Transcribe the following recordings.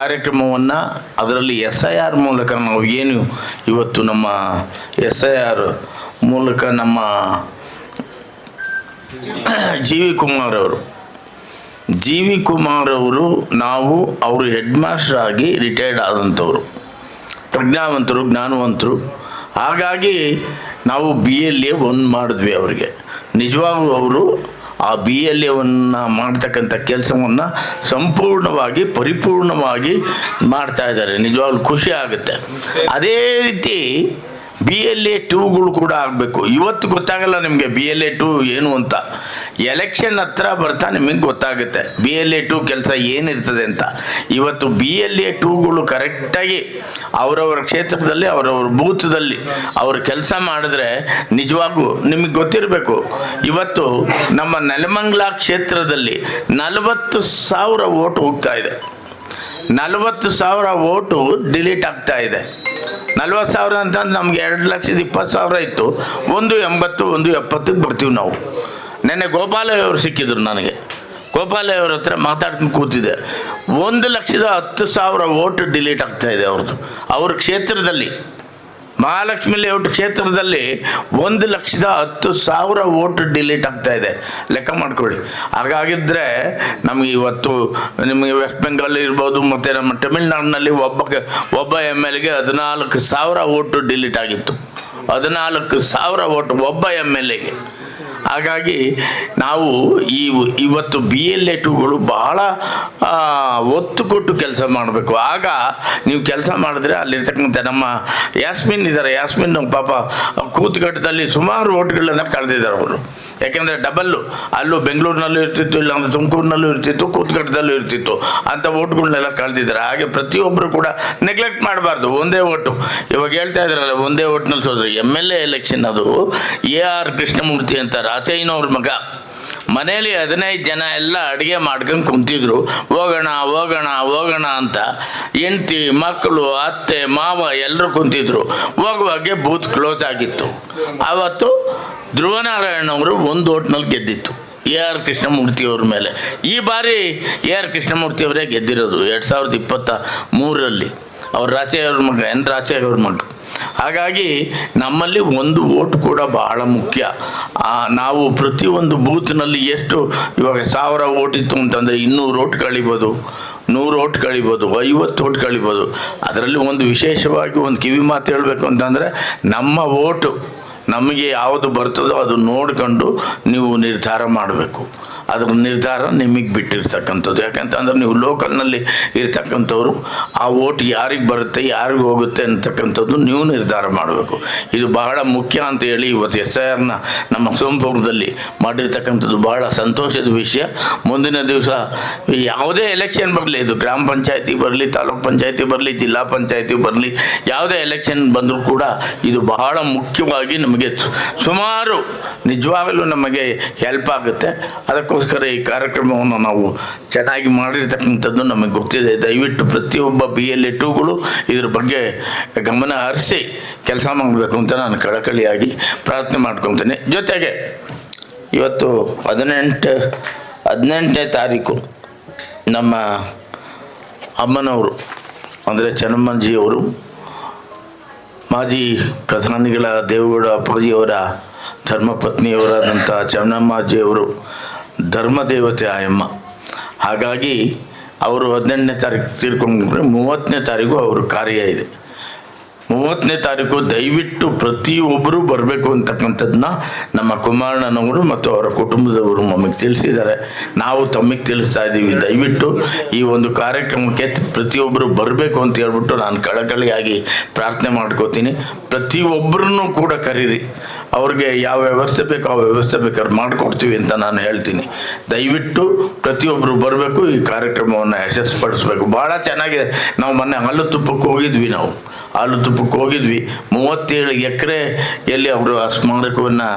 ಕಾರ್ಯಕ್ರಮವನ್ನು ಅದರಲ್ಲಿ SIR ಮೂಲಕ ನಾವು ಏನು ಇವತ್ತು ನಮ್ಮ SIR ಮೂಲಕ ನಮ್ಮ ಜಿ ವಿ ಕುಮಾರ್ ಅವರು ನಾವು ಅವರು ಹೆಡ್ ಮಾಸ್ಟರ್ ಆಗಿ ರಿಟೈರ್ಡ್ ಆದಂಥವ್ರು, ಪ್ರಜ್ಞಾವಂತರು, ಜ್ಞಾನವಂತರು. ಹಾಗಾಗಿ ನಾವು BLA 1 ಮಾಡಿದ್ವಿ ಅವರಿಗೆ. ನಿಜವಾಗ್ಲೂ ಅವರು ಆ BLA ಮಾಡ್ತಕ್ಕಂಥ ಕೆಲಸವನ್ನು ಸಂಪೂರ್ಣವಾಗಿ ಪರಿಪೂರ್ಣವಾಗಿ ಮಾಡ್ತಾ ಇದ್ದಾರೆ. ನಿಜವಾಗ್ಲೂ ಖುಷಿ ಆಗುತ್ತೆ. ಅದೇ ರೀತಿ BLA 2ಗಳು ಕೂಡ ಆಗಬೇಕು. ಇವತ್ತು ಗೊತ್ತಾಗಲ್ಲ ನಿಮಗೆ BLA 2 ಏನು ಅಂತ. ಎಲೆಕ್ಷನ್ ಹತ್ರ ಬರ್ತಾ ನಿಮಗೆ ಗೊತ್ತಾಗುತ್ತೆ BLA 2 ಕೆಲಸ ಏನಿರ್ತದೆ ಅಂತ. ಇವತ್ತು BLA 2ಗಳು ಕರೆಕ್ಟಾಗಿ ಅವರವರ ಕ್ಷೇತ್ರದಲ್ಲಿ ಅವರವ್ರ ಬೂತ್ದಲ್ಲಿ ಅವರು ಕೆಲಸ ಮಾಡಿದ್ರೆ ನಿಜವಾಗೂ ನಿಮಗೆ ಗೊತ್ತಿರಬೇಕು. ಇವತ್ತು ನಮ್ಮ ನೆಲಮಂಗಲ ಕ್ಷೇತ್ರದಲ್ಲಿ 40,000 ಓಟು ಹೋಗ್ತಾ ಇದೆ. 40,000 ಓಟು ಡಿಲೀಟ್ ಆಗ್ತಾ ಇದೆ. 40,000 ಅಂತಂದ್ರೆ ನಮ್ಗೆ 2,20,000 ಇತ್ತು. 180, 170 ಬರ್ತೀವಿ ನಾವು. ನೆನ್ನೆ ಗೋಪಾಲಯ್ಯ ಅವರು ಸಿಕ್ಕಿದ್ರು ನನಗೆ. ಗೋಪಾಲಯ್ಯ ಅವ್ರ ಹತ್ರ ಮಾತಾಡ್ಕೊಂಡು ಕೂತಿದ್ದೆ. 1,10,000 ಓಟು ಡಿಲೀಟ್ ಆಗ್ತಾ ಇದೆ ಅವ್ರದ್ದು. ಅವ್ರ ಕ್ಷೇತ್ರದಲ್ಲಿ ಮಹಾಲಕ್ಷ್ಮಿ ಲೇಔಟ್ ಕ್ಷೇತ್ರದಲ್ಲಿ 1,10,000 ಓಟು ಡಿಲೀಟ್ ಆಗ್ತಾ ಇದೆ. ಲೆಕ್ಕ ಮಾಡ್ಕೊಳ್ಳಿ. ಹಾಗಾಗಿದ್ದರೆ ನಮಗೆ ಇವತ್ತು ನಿಮಗೆ ವೆಸ್ಟ್ ಬೆಂಗಾಲ್ ಇರ್ಬೋದು, ಮತ್ತು ನಮ್ಮ ತಮಿಳ್ನಾಡಿನಲ್ಲಿ ಒಬ್ಬ MLAಗೆ 14,000 ಓಟು ಡಿಲೀಟ್ ಆಗಿತ್ತು. 14,000 ಓಟು ಒಬ್ಬ MLAಗೆ. ಹಾಗಾಗಿ ನಾವು ಇವತ್ತು BLA 2ಗಳು ಬಹಳ ಒತ್ತು ಕೊಟ್ಟು ಕೆಲಸ ಮಾಡಬೇಕು. ಆಗ ನೀವು ಕೆಲಸ ಮಾಡಿದ್ರೆ ಅಲ್ಲಿರ್ತಕ್ಕಂಥ ನಮ್ಮ ಯಾಸ್ಮಿನ್ ಇದ್ದಾರೆ. ಯಾಸ್ಮಿನ್ ಪಾಪ ಕೂತ್ಕಟ್ಟದಲ್ಲಿ ಸುಮಾರು ಓಟ್ಗಳನ್ನು ಕಳೆದಿದ್ದಾರೆ ಅವರು. ಯಾಕೆಂದರೆ ಡಬಲ್ಲು ಅಲ್ಲೂ ಬೆಂಗಳೂರಿನಲ್ಲೂ ಇರ್ತಿತ್ತು, ಇಲ್ಲಾಂದ್ರೆ ತುಮಕೂರಿನಲ್ಲೂ ಇರ್ತಿತ್ತು, ಕೂತ್ಕಟ್ಟದಲ್ಲೂ ಇರ್ತಿತ್ತು. ಅಂಥ ಓಟ್ಗಳನ್ನೆಲ್ಲ ಕಳೆದಿದ್ದಾರೆ. ಹಾಗೆ ಪ್ರತಿಯೊಬ್ಬರು ಕೂಡ ನೆಗ್ಲೆಕ್ಟ್ ಮಾಡಬಾರ್ದು. ಒಂದೇ ಓಟು ಇವಾಗ ಹೇಳ್ತಾ ಇದ್ದಾರಲ್ಲ, ಒಂದೇ ಓಟ್ನಲ್ಲಿ ಸೋದ್ರೆ MLA ಎಲೆಕ್ಷನ್ ಅದು AR ಕೃಷ್ಣಮೂರ್ತಿ ಅಂತ ರಾಚಯ್ಯನವ್ರ ಮಗ. ಮನೇಲಿ 15 ಜನ ಎಲ್ಲ ಅಡುಗೆ ಮಾಡ್ಕೊಂಡು ಕುಂತಿದ್ರು. ಹೋಗೋಣ ಅಂತ ಹೆಂಡತಿ, ಮಕ್ಕಳು, ಅತ್ತೆ, ಮಾವ ಎಲ್ಲರೂ ಕುಂತಿದ್ರು. ಹೋಗುವಾಗೆ ಬೂತ್ ಕ್ಲೋಸ್ ಆಗಿತ್ತು. ಆವತ್ತು ಧ್ರುವನಾರಾಯಣವರು 1 ಓಟ್ನಲ್ಲಿ ಗೆದ್ದಿತ್ತು AR ಕೃಷ್ಣಮೂರ್ತಿಯವ್ರ ಮೇಲೆ. ಈ ಬಾರಿ AR ಕೃಷ್ಣಮೂರ್ತಿಯವರೇ ಗೆದ್ದಿರೋದು 2023ರಲ್ಲಿ. ಅವ್ರ ರಾಚಯ್ಯವ್ರ ಮಗ, ರಾಚಯ್ಯವ್ರ ಮಗ. ಹಾಗಾಗಿ ನಮ್ಮಲ್ಲಿ 1 ಓಟ್ ಕೂಡ ಬಹಳ ಮುಖ್ಯ. ನಾವು ಪ್ರತಿಯೊಂದು ಬೂತ್ನಲ್ಲಿ ಎಷ್ಟು ಇವಾಗ 1000 ಓಟ್ ಇತ್ತು ಅಂತಂದರೆ 200 ಓಟ್ ಕಳಿಬೋದು, 100 ಓಟ್ ಕಳಿಬೋದು, 50 ಓಟ್ ಕಳಿಬೋದು. ಅದರಲ್ಲಿ ಒಂದು ವಿಶೇಷವಾಗಿ ಒಂದು ಕಿವಿ ಮಾತು ಹೇಳಬೇಕು ಅಂತಂದರೆ, ನಮ್ಮ ಓಟು ನಮಗೆ ಯಾವುದು ಬರ್ತದೋ ಅದು ನೋಡಿಕೊಂಡು ನೀವು ನಿರ್ಧಾರ ಮಾಡಬೇಕು. ಅದರ ನಿರ್ಧಾರ ನಿಮಗೆ ಬಿಟ್ಟಿರ್ತಕ್ಕಂಥದ್ದು. ಯಾಕಂತಂದ್ರೆ ನೀವು ಲೋಕಲ್ನಲ್ಲಿ ಇರ್ತಕ್ಕಂಥವ್ರು ಆ ಓಟ್ ಯಾರಿಗೆ ಬರುತ್ತೆ, ಯಾರಿಗೆ ಹೋಗುತ್ತೆ ಅಂತಕ್ಕಂಥದ್ದು ನೀವು ನಿರ್ಧಾರ ಮಾಡಬೇಕು. ಇದು ಬಹಳ ಮುಖ್ಯ ಅಂತ ಹೇಳಿ ಇವತ್ತು SIRನ ನಮ್ಮ ಸೋಮಪುರದಲ್ಲಿ ಮಾಡಿರ್ತಕ್ಕಂಥದ್ದು ಬಹಳ ಸಂತೋಷದ ವಿಷಯ. ಮುಂದಿನ ದಿವಸ ಯಾವುದೇ ಎಲೆಕ್ಷನ್ ಬರಲಿ, ಇದು ಗ್ರಾಮ ಪಂಚಾಯತಿ ಬರಲಿ, ತಾಲೂಕ್ ಪಂಚಾಯತಿ ಬರಲಿ, ಜಿಲ್ಲಾ ಪಂಚಾಯತಿ ಬರಲಿ, ಯಾವುದೇ ಎಲೆಕ್ಷನ್ ಬಂದರೂ ಕೂಡ ಇದು ಬಹಳ ಮುಖ್ಯವಾಗಿ ನಮಗೆ ಸುಮಾರು ನಿಜವಾಗಲೂ ನಮಗೆ ಹೆಲ್ಪ್ ಆಗುತ್ತೆ. ಅದಕ್ಕೋಸ್ಕರ ಈ ಕಾರ್ಯಕ್ರಮವನ್ನು ನಾವು ಚೆನ್ನಾಗಿ ಮಾಡಿರ್ತಕ್ಕಂಥದ್ದು ನಮಗೆ ಗೊತ್ತಿದೆ. ದಯವಿಟ್ಟು ಪ್ರತಿಯೊಬ್ಬ BLA 2ಗಳು ಇದ್ರ ಬಗ್ಗೆ ಗಮನ ಹರಿಸಿ ಕೆಲಸ ಮಾಡಬೇಕು ಅಂತ ನಾನು ಕಳಕಳಿಯಾಗಿ ಪ್ರಾರ್ಥನೆ ಮಾಡ್ಕೊತೀನಿ. ಜೊತೆಗೆ ಇವತ್ತು 18ನೇ ತಾರೀಕು ನಮ್ಮ ಅಮ್ಮನವರು ಅಂದರೆ ಚೆನ್ನಮ್ಮಜಿಯವರು, ಮಾಜಿ ಪ್ರಧಾನಿಗಳ ದೇವೇಗೌಡ ಅಪ್ಪಾಜಿಯವರ ಧರ್ಮಪತ್ನಿಯವರಾದಂಥ ಚೆನ್ನಮ್ಮಾಜಿಯವರು ಧರ್ಮದೇವತೆ ಆಯಮ್ಮ. ಹಾಗಾಗಿ ಅವರು 18ನೇ ತಾರೀಕು ತೀರ್ಕೊಂಡ್ರೆ 30ನೇ ತಾರೀಕು ಅವರು ಕಾರ್ಯ ಇದೆ. 30ನೇ ತಾರೀಕು ದಯವಿಟ್ಟು ಪ್ರತಿಯೊಬ್ಬರೂ ಬರಬೇಕು ಅಂತಕ್ಕಂಥದ್ದನ್ನ ನಮ್ಮ ಕುಮಾರಣ್ಣನವರು ಮತ್ತು ಅವರ ಕುಟುಂಬದವರು ನಮಗೆ ತಿಳಿಸಿದ್ದಾರೆ. ನಾವು ತಮಗೆ ತಿಳಿಸ್ತಾ ಇದ್ದೀವಿ. ದಯವಿಟ್ಟು ಈ ಒಂದು ಕಾರ್ಯಕ್ರಮಕ್ಕೆ ಪ್ರತಿಯೊಬ್ಬರು ಬರಬೇಕು ಅಂತ ಹೇಳ್ಬಿಟ್ಟು ನಾನು ಕಳಕಳಿಯಾಗಿ ಪ್ರಾರ್ಥನೆ ಮಾಡ್ಕೋತೀನಿ. ಪ್ರತಿಯೊಬ್ಬರನ್ನು ಕೂಡ ಕರೀರಿ. ಅವ್ರಿಗೆ ಯಾವ ವ್ಯವಸ್ಥೆ ಬೇಕೋ ಆ ವ್ಯವಸ್ಥೆ ಬೇಕಾದ್ರೆ ಮಾಡಿಕೊಡ್ತೀವಿ ಅಂತ ನಾನು ಹೇಳ್ತೀನಿ. ದಯವಿಟ್ಟು ಪ್ರತಿಯೊಬ್ಬರು ಬರಬೇಕು, ಈ ಕಾರ್ಯಕ್ರಮವನ್ನು ಯಶಸ್ವಿಪಡಿಸ್ಬೇಕು. ಭಾಳ ಚೆನ್ನಾಗಿದೆ. ನಾವು ಮೊನ್ನೆ ಹಾಲು ತುಪ್ಪಕ್ಕೆ ಹೋಗಿದ್ವಿ. 37 ಎಕರೆಯಲ್ಲಿ ಅವರು ಆ ಸ್ಮಾರಕವನ್ನು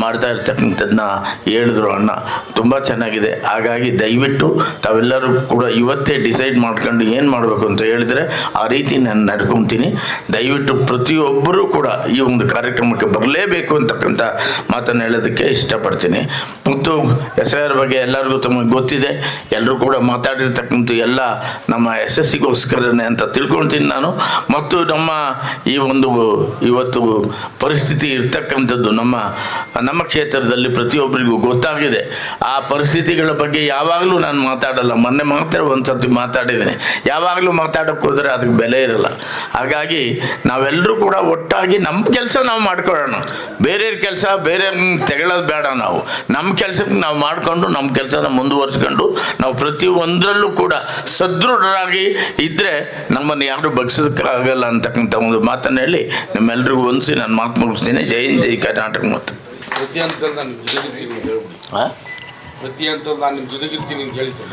ಮಾಡ್ತಾ ಇರ್ತಕ್ಕಂಥದ್ದನ್ನ ಹೇಳಿದ್ರು ಅಣ್ಣ. ತುಂಬ ಚೆನ್ನಾಗಿದೆ. ಹಾಗಾಗಿ ದಯವಿಟ್ಟು ತಾವೆಲ್ಲರೂ ಕೂಡ ಇವತ್ತೇ ಡಿಸೈಡ್ ಮಾಡ್ಕೊಂಡು ಏನು ಮಾಡಬೇಕು ಅಂತ ಹೇಳಿದರೆ ಆ ರೀತಿ ನಾನು ನಡ್ಕೊತೀನಿ. ದಯವಿಟ್ಟು ಪ್ರತಿಯೊಬ್ಬರೂ ಕೂಡ ಈ ಒಂದು ಕಾರ್ಯಕ್ರಮಕ್ಕೆ ಬರಲೇಬೇಕು ಅಂತಕ್ಕಂಥ ಮಾತನ್ನು ಹೇಳೋದಕ್ಕೆ ಇಷ್ಟಪಡ್ತೀನಿ. ಮತ್ತು SIR ಬಗ್ಗೆ ಎಲ್ಲರಿಗೂ ತಮಗೆ ಗೊತ್ತಿದೆ, ಎಲ್ಲರೂ ಕೂಡ ಮಾತಾಡಿರ್ತಕ್ಕಂಥ ಎಲ್ಲ ನಮ್ಮ ಯಶಸ್ಸಿಗೋಸ್ಕರನೇ ಅಂತ ತಿಳ್ಕೊಳ್ತೀನಿ ನಾನು. ಮತ್ತು ನಮ್ಮ ಈ ಒಂದು ಇವತ್ತು ಪರಿಸ್ಥಿತಿ ಇರ್ತಕ್ಕಂಥದ್ದು ನಮ್ಮ ಕ್ಷೇತ್ರದಲ್ಲಿ ಪ್ರತಿಯೊಬ್ಬರಿಗೂ ಗೊತ್ತಾಗಿದೆ. ಆ ಪರಿಸ್ಥಿತಿಗಳ ಬಗ್ಗೆ ಯಾವಾಗಲೂ ನಾನು ಮಾತಾಡಲ್ಲ. ಮೊನ್ನೆ ಮಾತ್ರ ಒಂದು ಸರ್ತಿ ಮಾತಾಡಿದ್ದೀನಿ. ಯಾವಾಗಲೂ ಮಾತಾಡೋಕ್ಕೆ ಹೋದರೆ ಅದಕ್ಕೆ ಬೆಲೆ ಇರಲ್ಲ. ಹಾಗಾಗಿ ನಾವೆಲ್ಲರೂ ಕೂಡ ಒಟ್ಟಾಗಿ ನಮ್ಮ ಕೆಲಸ ನಾವು ಮಾಡ್ಕೊಳ್ಳೋಣ. ಬೇರೆಯವ್ರ ಕೆಲಸ ಬೇರೆಯವ್ರನ್ನ ತೆಗೊಳ್ಳೋದು ಬೇಡ. ನಾವು ನಮ್ಮ ಕೆಲಸಕ್ಕೆ ನಾವು ಮಾಡಿಕೊಂಡು ನಮ್ಮ ಕೆಲಸನ ಮುಂದುವರಿಸ್ಕೊಂಡು ನಾವು ಪ್ರತಿಯೊಂದರಲ್ಲೂ ಕೂಡ ಸದೃಢರಾಗಿ ಇದ್ದರೆ ನಮ್ಮನ್ನು ಯಾರು ಬಗ್ಸೋದಕ್ಕಾಗಲ್ಲ ಅಂತಕ್ಕಂಥ ಒಂದು ಮಾತನ್ನು ಹೇಳಿ ನಿಮ್ಮೆಲ್ರಿಗೂ ಹೊಂದಿಸಿ ನಾನು ಮಾತು ಮುಗಿಸ್ತೀನಿ. ಜೈ ಹಿಂದ್, ಜೈ ಕರ್ನಾಟಕ. ಮತ್ತು ಪ್ರತಿ ಹಂತದಲ್ಲಿ ನಾನು ಜೊತೆಗಿರ್ತೀನಿ ಅಂತ ಹೇಳ್ಬಿಡಿ. ಪ್ರತಿ ಹಂತದಲ್ಲಿ ನಾನು ನಿಮ್ಮ ಜೊತೆಗಿರ್ತೀನಿ ಅಂತ ಹೇಳ್ತೀನಿ.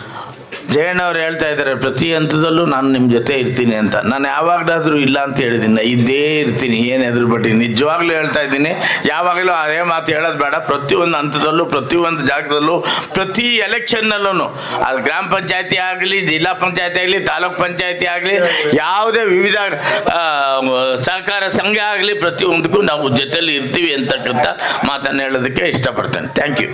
ಜಯಣ್ಣವ್ರು ಹೇಳ್ತಾ ಇದ್ದಾರೆ ಪ್ರತಿ ಹಂತದಲ್ಲೂ ನಾನು ನಿಮ್ಮ ಜೊತೆ ಇರ್ತೀನಿ ಅಂತ. ನಾನು ಯಾವಾಗಲಾದರೂ ಇಲ್ಲ ಅಂತ ಹೇಳಿದ್ದೀನಿ, ಇದ್ದೇ ಇರ್ತೀನಿ, ಏನು ಎದುರು ಬಡ್ಡಿ. ನಿಜವಾಗ್ಲೂ ಹೇಳ್ತಾ ಇದ್ದೀನಿ, ಯಾವಾಗಲೂ ಅದೇ ಮಾತು ಹೇಳೋದು ಬೇಡ. ಪ್ರತಿಯೊಂದು ಹಂತದಲ್ಲೂ, ಪ್ರತಿಯೊಂದು ಜಾಗದಲ್ಲೂ, ಪ್ರತಿ ಎಲೆಕ್ಷನ್ನಲ್ಲೂ, ಅದು ಗ್ರಾಮ ಪಂಚಾಯತಿ ಆಗಲಿ, ಜಿಲ್ಲಾ ಪಂಚಾಯತಿ ಆಗಲಿ, ತಾಲೂಕ್ ಪಂಚಾಯತಿ ಆಗಲಿ, ಯಾವುದೇ ವಿವಿಧ ಸಹಕಾರ ಸಂಘ ಆಗಲಿ, ಪ್ರತಿಯೊಂದಕ್ಕೂ ನಾವು ಜೊತೆಯಲ್ಲಿ ಇರ್ತೀವಿ ಅಂತಕ್ಕಂಥ ಮಾತನ್ನು ಹೇಳೋದಕ್ಕೆ ಇಷ್ಟಪಡ್ತೇನೆ. Thank you.